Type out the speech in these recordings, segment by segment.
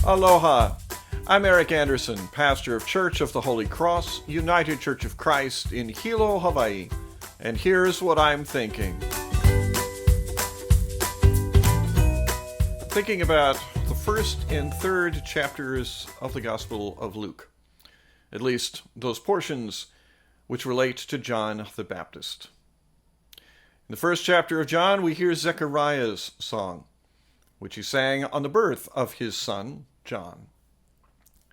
Aloha! I'm Eric Anderson, pastor of Church of the Holy Cross, United Church of Christ in Hilo, Hawaii. And here's what I'm thinking. Thinking about the first and third chapters of the Gospel of Luke. At least those portions which relate to John the Baptist. In the first chapter of John, we hear Zechariah's song, which he sang on the birth of his son, John.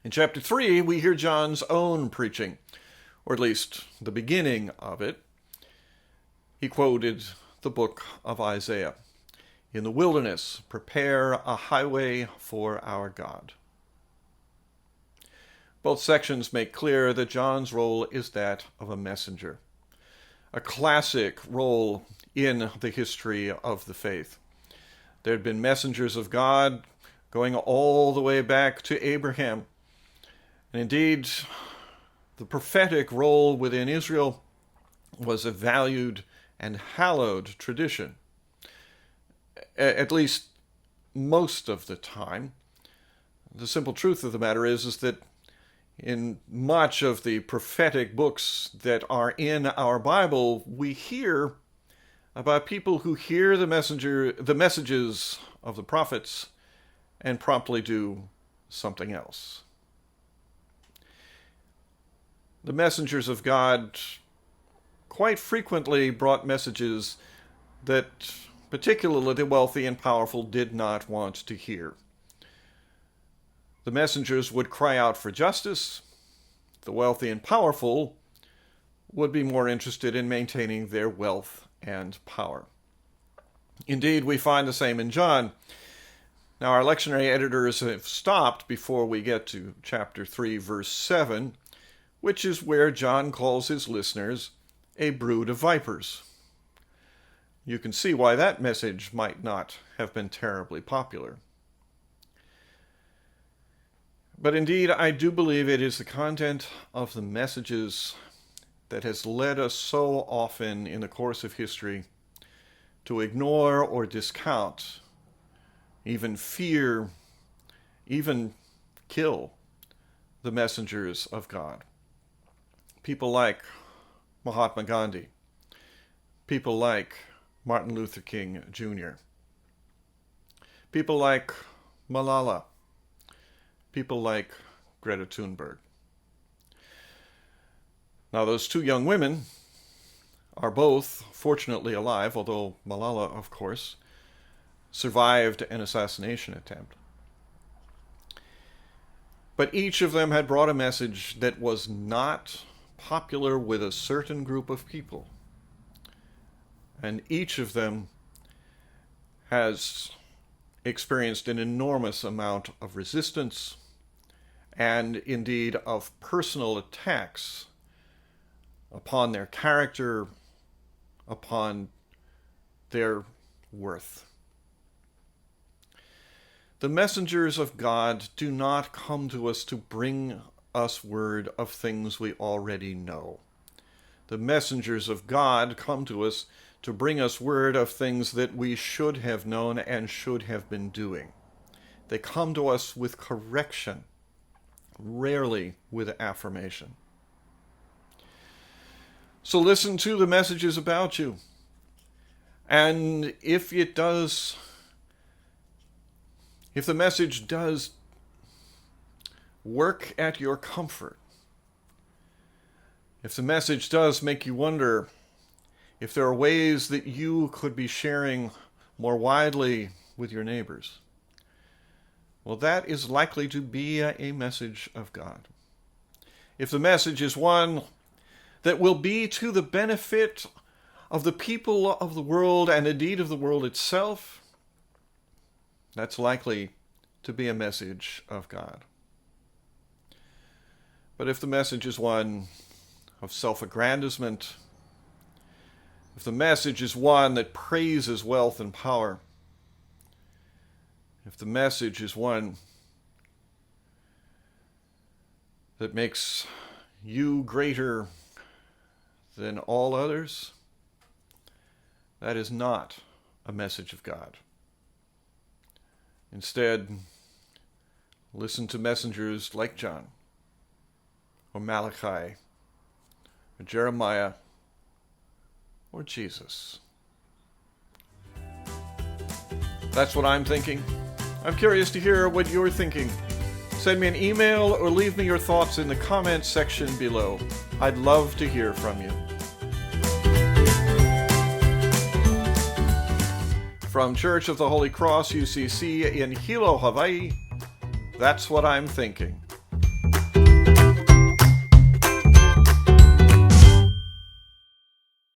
In chapter 3, we hear John's own preaching, or at least the beginning of it. He quoted the book of Isaiah. In the wilderness, prepare a highway for our God. Both sections make clear that John's role is that of a messenger, a classic role in the history of the faith. There had been messengers of God going all the way back to Abraham. And indeed, the prophetic role within Israel was a valued and hallowed tradition. At least most of the time. The simple truth of the matter is that in much of the prophetic books that are in our Bible, we hear about people who hear the messages of the prophets and promptly do something else. The messengers of God quite frequently brought messages that particularly the wealthy and powerful did not want to hear. The messengers would cry out for justice. The wealthy and powerful would be more interested in maintaining their wealth and power. Indeed, we find the same in John. Now, our lectionary editors have stopped before we get to chapter 3, verse 7, which is where John calls his listeners a brood of vipers. You can see why that message might not have been terribly popular. But indeed, I do believe it is the content of the messages that has led us so often in the course of history to ignore or discount, even fear, even kill the messengers of God. People like Mahatma Gandhi, people like Martin Luther King Jr., people like Malala, people like Greta Thunberg. Now, those two young women are both fortunately alive, although Malala, of course, survived an assassination attempt. But each of them had brought a message that was not popular with a certain group of people. And each of them has experienced an enormous amount of resistance and indeed of personal attacks upon their character, upon their worth. The messengers of God do not come to us to bring us word of things we already know. The messengers of God come to us to bring us word of things that we should have known and should have been doing. They come to us with correction, rarely with affirmation. So listen to the messages about you. And if the message does work at your comfort, if the message does make you wonder if there are ways that you could be sharing more widely with your neighbors, well, that is likely to be a message of God. If the message is one that will be to the benefit of the people of the world and indeed of the world itself, that's likely to be a message of God. But if the message is one of self-aggrandizement, if the message is one that praises wealth and power, if the message is one that makes you greater than all others, that is not a message of God. Instead, Listen to messengers like John, or Malachi, or Jeremiah, or Jesus. That's what I'm thinking. I'm curious to hear what you're thinking. Send me an email or leave me your thoughts in the comments section below. I'd love to hear from you. From Church of the Holy Cross, UCC in Hilo, Hawaii, that's what I'm thinking.